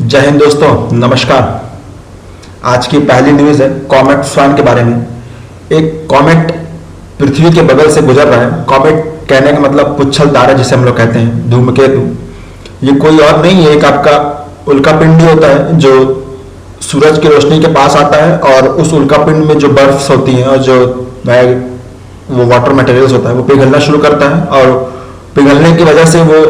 जय हिंद दोस्तों, नमस्कार। आज की पहली न्यूज़ है कॉमेट स्वाइन के बारे में। एक कॉमेट पृथ्वी के बगल से गुजर रहा है। कॉमेट कहने का मतलब पुच्छल तारा जिसे हम लोग कहते हैं, धूमकेतु। ये कोई और नहीं है, एक आपका उल्कापिंड होता है जो सूरज की रोशनी के पास आता है और उस उल्कापिंड में जो बर्फ होती है और जो वो वाटर मटेरियल्स होता है वो पिघलना शुरू करता है और पिघलने की वजह से वो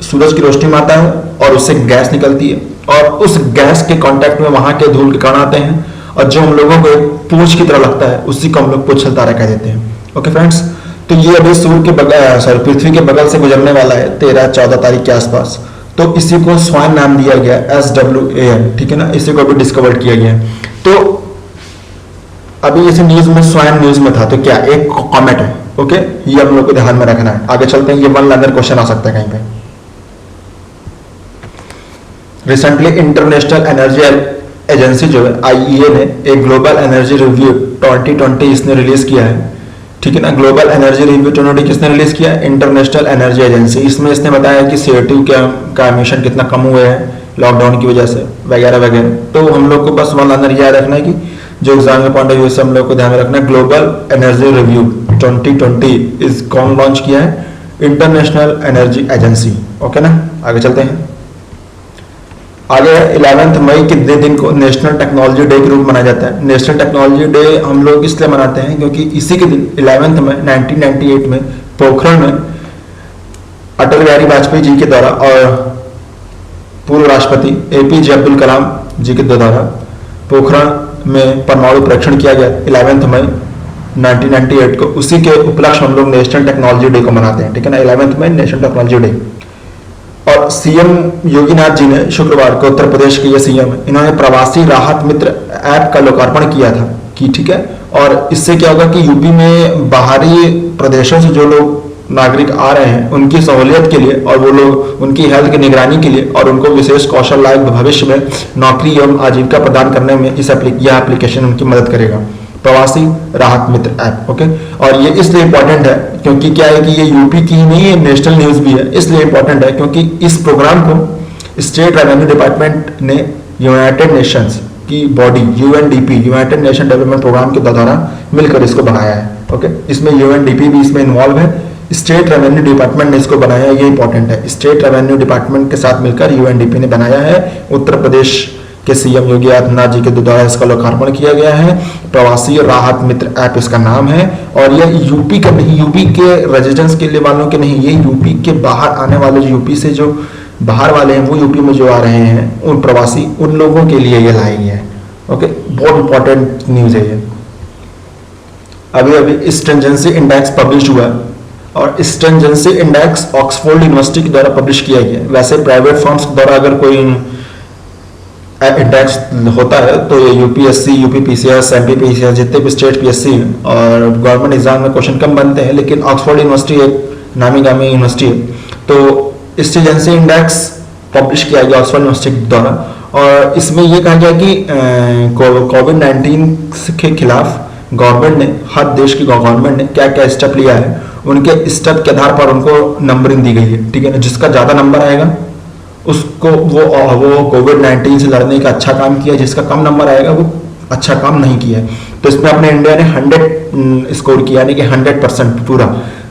सूरज की रोशनी में आता है और उससे गैस निकलती है और उस गैस के कांटेक्ट में वहां के धूल के कण आते हैं और जो हम लोगों को एक पूंछ की तरह लगता है उसी को हम लोग पुच्छल तारा कह देते हैं। ओके फ्रेंड्स, तो ये अभी सूर्य के बगल पृथ्वी के बगल से गुजरने वाला है 13-14 तारीख के आसपास। तो इसी को स्वाइन नाम दिया गया, SWAN, ठीक है ना। इसी को अभी डिस्कवर किया गया। तो अभी इस न्यूज में स्वाइन न्यूज में था, तो क्या एक कॉमेट है। ओके, ये हम लोग को ध्यान में रखना है। आगे चलते हैं, ये वन लाइनर क्वेश्चन आ सकता है कहीं पे। रिसेंटली इंटरनेशनल एनर्जी एजेंसी जो है IEA ने एक ग्लोबल एनर्जी रिव्यू 2020 इसने रिलीज किया है, ठीक है ना। ग्लोबल एनर्जी रिव्यू 2020 किसने रिलीज किया है? International energy agency. इसमें इसने बताया कि CO2 का एमिशन कितना कम हुए हैं लॉकडाउन की वजह से, वगैरह वगैरह। तो हम लोग को बस वन लाइनर याद रखना है कि जो एग्जाम के पॉइंट ऑफ व्यू से हम लोग को ध्यान में रखना है, ग्लोबल एनर्जी रिव्यू 2020 इस कौन लॉन्च किया है? International energy agency. ओके ना, आगे चलते हैं। आगे 11 मई के दिन को नेशनल टेक्नोलॉजी डे के रूप में मनाया जाता है। नेशनल टेक्नोलॉजी डे हम लोग इसलिए मनाते हैं क्योंकि इसी के दिन 11 मई 1998 में पोखरण में अटल बिहारी वाजपेयी जी के द्वारा और पूर्व राष्ट्रपति APJ अब्दुल कलाम जी के द्वारा पोखरण में परमाणु परीक्षण किया गया 11 मई 1998 को। उसी के उपलक्ष्य हम लोग नेशनल टेक्नोलॉजी डे को मनाते हैं, ठीक है ना। 11 मई नेशनल टेक्नोलॉजी डे। और CM योगीनाथ जी ने शुक्रवार को, उत्तर प्रदेश के ये CM है, इन्होंने प्रवासी राहत मित्र ऐप का लोकार्पण किया था कि ठीक है। और इससे क्या होगा कि यूपी में बाहरी प्रदेशों से जो लोग नागरिक आ रहे हैं उनकी सहूलियत के लिए और वो लोग उनकी हेल्थ की निगरानी के लिए और उनको विशेष कौशल लायक भविष्य में नौकरी एवं आजीविका प्रदान करने में यह एप्लीकेशन उनकी मदद करेगा, प्रवासी राहत मित्र ऐप। ओके, और ये इसलिए इंपॉर्टेंट है क्योंकि क्या है कि ये यूपी की ही नहीं है, नेशनल न्यूज भी है। इसलिए इंपॉर्टेंट है क्योंकि इस प्रोग्राम को स्टेट रेवेन्यू डिपार्टमेंट ने यूनाइटेड नेशंस की body UNDP, United Nation development program के द्वारा मिलकर इसको बनाया है। ओके, इसमें UNDP भी इसमें इन्वॉल्व है, स्टेट रेवेन्यू डिपार्टमेंट ने इसको बनाया है, ये इंपॉर्टेंट है। स्टेट रेवेन्यू डिपार्टमेंट के साथ मिलकर UNDP ने बनाया है। उत्तर प्रदेश के CM योगी आदित्यनाथ जी के द्वारा इसका लोकार्पण किया गया है। प्रवासी राहत मित्र ऐप इसका नाम है। और ये यूपी का नहीं, यूपी के रेजिडेंट्स के लिए वालों के नहीं, ये यूपी के बाहर आने वाले, यूपी से जो बाहर वाले हैं वो यूपी में जो आ रहे हैं उन प्रवासी, उन लोगों के लिए ये लाई है। ओके, बहुत इंपॉर्टेंट न्यूज है ये। अभी अभी स्ट्रिंजेंसी इंडेक्स पब्लिश हुआ है और स्ट्रिंजेंसी इंडेक्स ऑक्सफोर्ड यूनिवर्सिटी के द्वारा पब्लिश किया गया है। वैसे प्राइवेट फर्म्स के द्वारा अगर कोई इंडेक्स होता है तो ये UPSC, UP PCS, MP PCS, जितने भी स्टेट PSC हैं और गवर्नमेंट एग्जाम में क्वेश्चन कम बनते हैं, लेकिन ऑक्सफोर्ड यूनिवर्सिटी एक नामी गामी यूनिवर्सिटी है। तो स्ट्रिंजेंसी इंडेक्स पब्लिश किया गया ऑक्सफोर्ड यूनिवर्सिटी द्वारा और इसमें यह कहा गया कि कोविड-19 के खिलाफ गवर्नमेंट ने, हर देश की गवर्नमेंट ने क्या क्या स्टेप लिया है, उनके स्टेप के आधार पर उनको नंबरिंग दी गई है, ठीक है ना। जिसका ज्यादा नंबर आएगा उसको वो कोविड-19 से लड़ने का अच्छा काम किया, जिसका कम नंबर आएगा वो अच्छा काम नहीं किया। तो इसमें अपने इंडिया ने 100 स्कोर किया, यानी कि 100% पूरा।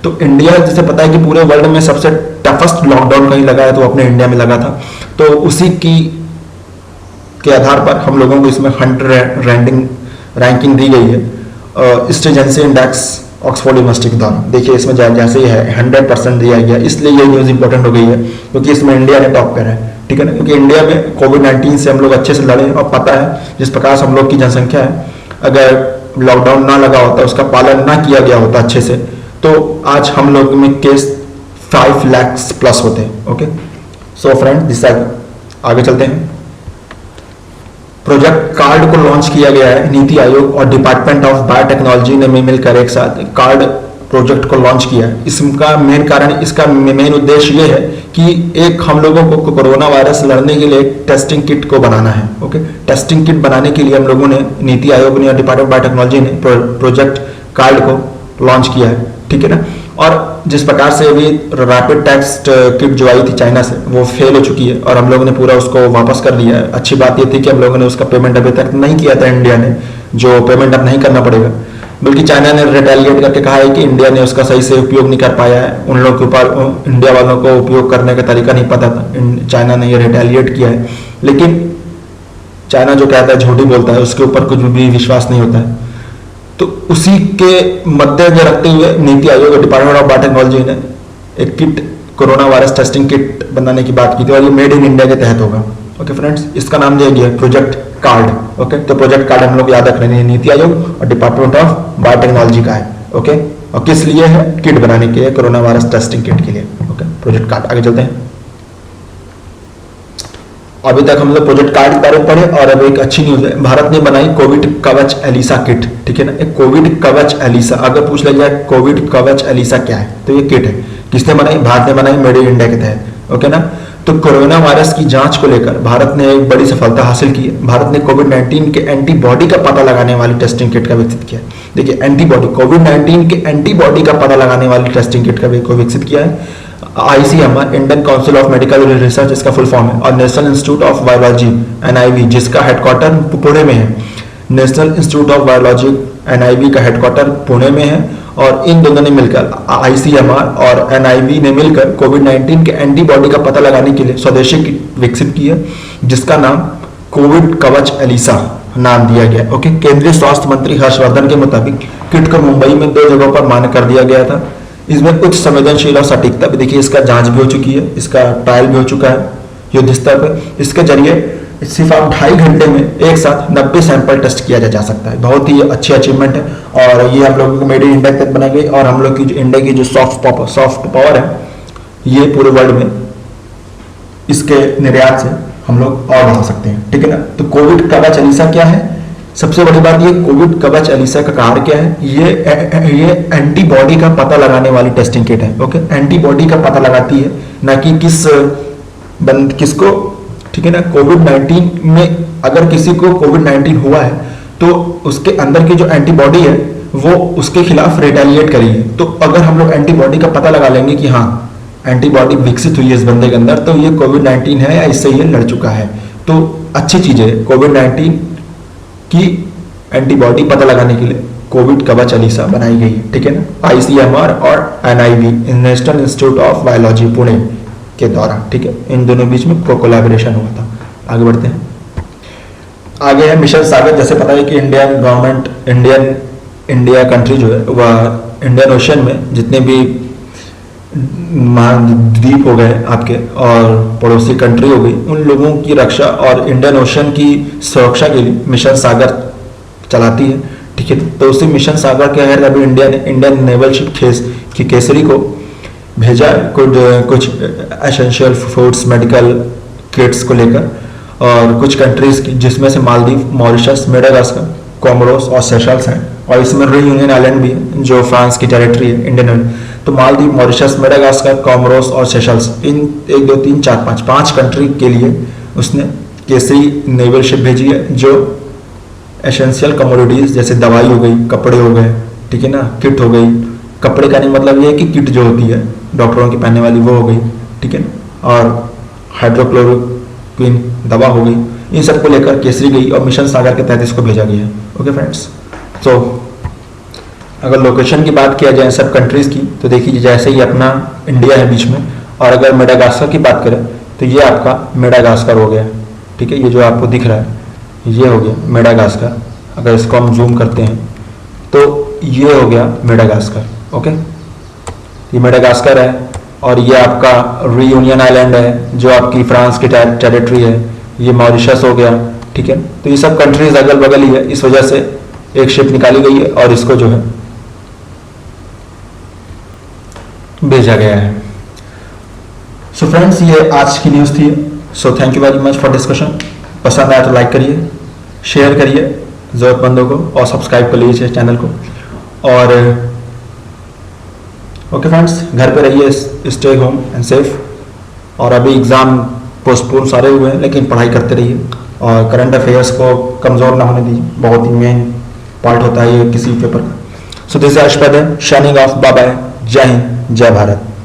तो इंडिया, जिसे पता है कि पूरे वर्ल्ड में सबसे टफेस्ट लॉकडाउन कहीं लगा है तो अपने इंडिया में लगा था। तो उसी की के आधार पर हम लोगों को इसमें 100 रैंकिंग दी गई है स्ट्रिंजेंसी इंडेक्स ऑक्सफोर्ड यूनिवर्सिटी के द्वारा। देखिए इसमें जैसे ही है 100% दिया गया, इसलिए ये न्यूज इंपॉर्टेंट हो गई है क्योंकि इसमें इंडिया ने टॉप पर है, ठीक है ना। क्योंकि इंडिया में कोविड-19 से हम लोग अच्छे से लड़े और पता है जिस प्रकार से हम लोग की जनसंख्या है, अगर लॉकडाउन ना लगा होता, उसका पालन ना किया गया होता अच्छे से, तो आज हम लोग में केस 5 लाख प्लस होते हैं। ओके, सो फ्रेंड दिस आगे चलते हैं। प्रोजेक्ट कार्ड को लॉन्च किया गया है। नीति आयोग और डिपार्टमेंट ऑफ बायोटेक्नोलॉजी ने मिलकर एक साथ कार्ड प्रोजेक्ट को लॉन्च किया है। इसका मेन कारण, इसका मेन उद्देश्य ये है कि एक हम लोगों को कोरोना वायरस लड़ने के लिए टेस्टिंग किट को बनाना है। ओके, टेस्टिंग किट बनाने के लिए हम लोगों ने, नीति आयोग ने और डिपार्टमेंट ऑफ बायोटेक्नोलॉजी ने प्रोजेक्ट कार्ड को लॉन्च किया है, ठीक है ना। और जिस प्रकार से अभी रैपिड टेस्ट किट जो आई थी चाइना से वो फेल हो चुकी है और हम लोगों ने पूरा उसको वापस कर लिया है। अच्छी बात ये थी कि हम लोगों ने उसका पेमेंट अभी तक नहीं किया था, इंडिया ने, जो पेमेंट अब नहीं करना पड़ेगा, बल्कि चाइना ने रिटेलिएट करके कहा है कि इंडिया ने उसका सही से उपयोग नहीं कर पाया है। उन लोगों के ऊपर, इंडिया वालों को उपयोग करने का तरीका नहीं पता था, चाइना ने ये रिटेलिएट किया है। लेकिन चाइना जो कहता है झूठी बोलता है, उसके ऊपर कुछ भी विश्वास नहीं होता है। तो उसी के मद्देनजर रखते हुए नीति आयोग और डिपार्टमेंट ऑफ बायोटेक्नोलॉजी ने एक kit, corona virus testing kit बनाने की बात की थी और ये मेड इन इंडिया के तहत होगा। ओके फ्रेंड्स, इसका नाम दिया गया प्रोजेक्ट कार्ड। ओके, तो प्रोजेक्ट कार्ड हम लोग याद रख रहे हैं, नीति आयोग और डिपार्टमेंट ऑफ बायोटेक्नोलॉजी का है। ओके, और किस लिए है? किट बनाने के लिए, कोरोना वायरस टेस्टिंग किट के लिए। Okay, project card. आगे चलते हैं। अभी तक हम लोग प्रोजेक्ट कार्ड के बारे में पढ़े और अब एक अच्छी न्यूज है, भारत ने बनाई कोविड कवच एलिसा किट। ठीक है ना, एक कोविड कवच एलिसा, अगर पूछ लिया जाए कोविड कवच एलिसा क्या है, तो ये किट है। किसने बनाई? भारत ने बनाई, मेड इन इंडिया के तहत। ओके ना, तो कोरोना वायरस की जांच को लेकर भारत ने एक बड़ी सफलता हासिल की है। भारत ने कोविड-19 के एंटीबॉडी का पता लगाने वाली टेस्टिंग किट का विकसित किया है। देखिए, एंटीबॉडी, कोविड-19 के एंटीबॉडी का पता लगाने वाली टेस्टिंग किट का विकसित किया है ICMR, Indian council of medical research इसका फुल फॉर्म है, और national institute of biology NIV जिसका हेडक्वार्टर पुणे में है। National institute of biology NIV का हेडक्वार्टर पुणे में है और इन दोनों ने मिलकर, ICMR और NIV ने मिलकर कोविड-19 के एंटीबॉडी का पता लगाने के लिए स्वदेशी किट विकसित की है, जिसका नाम कोविड कवच एलिसा नाम दिया गया। ओके, केंद्रीय स्वास्थ्य मंत्री हर्षवर्धन के मुताबिक किट को मुंबई में 2 जगहों पर मान्य कर दिया गया था। इसमें उच्च संवेदनशील और सटीकता भी, देखिए इसका जांच भी हो चुकी है, इसका ट्रायल भी हो चुका है युद्ध स्तर पर। इसके जरिए सिर्फ आप 2.5 घंटे में एक साथ 90 सैंपल टेस्ट किया जा सकता है। बहुत ही अच्छी अचीवमेंट है और ये हम लोगों को मेड इन इंडिया तक बनाई गई और हम लोग की जो इंडिया की जो सॉफ्ट पावर है, ये पूरे वर्ल्ड में इसके निर्यात से हम लोग और बढ़ा सकते हैं। ठीक है ना, तो कोविड कवच एलिसा क्या है? सबसे बड़ी बात ये, कोविड कवच एलिसा का कार्य क्या है? ये एंटीबॉडी का पता लगाने वाली टेस्टिंग किट है। ओके, एंटीबॉडी का पता लगाती है, ना कि किसको। ठीक है ना, कोविड-19 में अगर किसी को कोविड-19 हुआ है तो उसके अंदर की जो एंटीबॉडी है वो उसके खिलाफ रिटेलिएट करेगी। तो अगर हम लोग एंटीबॉडी का पता लगा लेंगे कि हाँ एंटीबॉडी विकसित हुई है इस बंदे के अंदर, तो ये कोविड-19 है या इससे ये लड़ चुका है, तो अच्छी चीज है। कोविड-19 की एंटीबॉडी पता लगाने के लिए कोविड कवच एलिसा बनाई गई है। ठीक है ना, ICMR और NIV, national institute of biology Pune के द्वारा। ठीक है, इन दोनों बीच में कोलैबोरेशन हुआ था। आगे बढ़ते हैं। आगे है मिशन सागर। जैसे पता है कि इंडियन गवर्नमेंट, इंडिया कंट्री जो है वह इंडियन ओशन में जितने भी महाद्वीप हो गए आपके और पड़ोसी कंट्री हो गई, उन लोगों की रक्षा और इंडियन ओशन की सुरक्षा के लिए मिशन सागर चलाती है। ठीक है, तो उसी मिशन सागर के तहत अभी इंडिया ने इंडियन नेवल शिप केसरी को भेजा कुछ एसेंशियल फूड्स, मेडिकल किट्स को लेकर, और कुछ कंट्रीज की, जिसमें से मालदीव, मॉरिशस, मेडागास्कर, कोमोरोस और सेशल्स हैं, और इसमें रियूनियन आइलैंड भी है जो फ्रांस की टेरिटरी है, इंडियन। तो मालदीव, मॉरिशस, मेडागास्कर, कोमोरोस और सेशल्स, इन 1 2 3 4 5 कंट्री के लिए उसने केसरी नेवल शिप भेजी है, जो एसेंशियल कमोडिटीज जैसे दवाई हो गई, कपड़े हो गए, ठीक है ना, किट हो गई। कपड़े का नहीं मतलब ये है कि किट जो होती है डॉक्टरों की पहनने वाली वो हो गई, ठीक है ना, और हाइड्रोक्लोरोक्विन दवा हो गई, इन सबको लेकर केसरी गई और मिशन सागर के तहत इसको भेजा गया है। ओके फ्रेंड्स, तो अगर लोकेशन की बात किया जाए सब कंट्रीज की, तो देखिए जैसे ही अपना इंडिया है बीच में, और अगर मेडागास्कर की बात करें तो ये आपका मेडागास्कर हो गया, ठीक है, ये जो आपको दिख रहा है ये हो गया मेडागास्कर। अगर इसको हम जूम करते हैं तो ये हो गया मेडागास्कर। ओके, ये मेडागास्कर है, और ये आपका रियूनियन आइलैंड है जो आपकी फ्रांस की टेरिटरी है, ये मॉरिशस हो गया, ठीक है। तो ये सब कंट्रीज अगल बगल ही है, इस वजह से एक शिप निकाली गई है और इसको जो है भेजा गया है। सो फ्रेंड्स, ये आज की न्यूज़ थी। So thank you very much for discussion. पसंद आया तो लाइक करिए, शेयर करिए ज़रूरतमंदों को, और सब्सक्राइब कर लीजिए चैनल को। और ओके फ्रेंड्स, घर पे रहिए, स्टे होम एंड सेफ। और अभी एग्ज़ाम पोस्टपोन सारे हुए हैं, लेकिन पढ़ाई करते रहिए और करंट अफेयर्स को कमज़ोर ना होने दीजिए, बहुत ही मेन पार्ट होता है ये किसी पेपर का। सो दिस इज अशपद शाइनिंग ऑफ, बाय बाय, जय हिंद। जय भारत।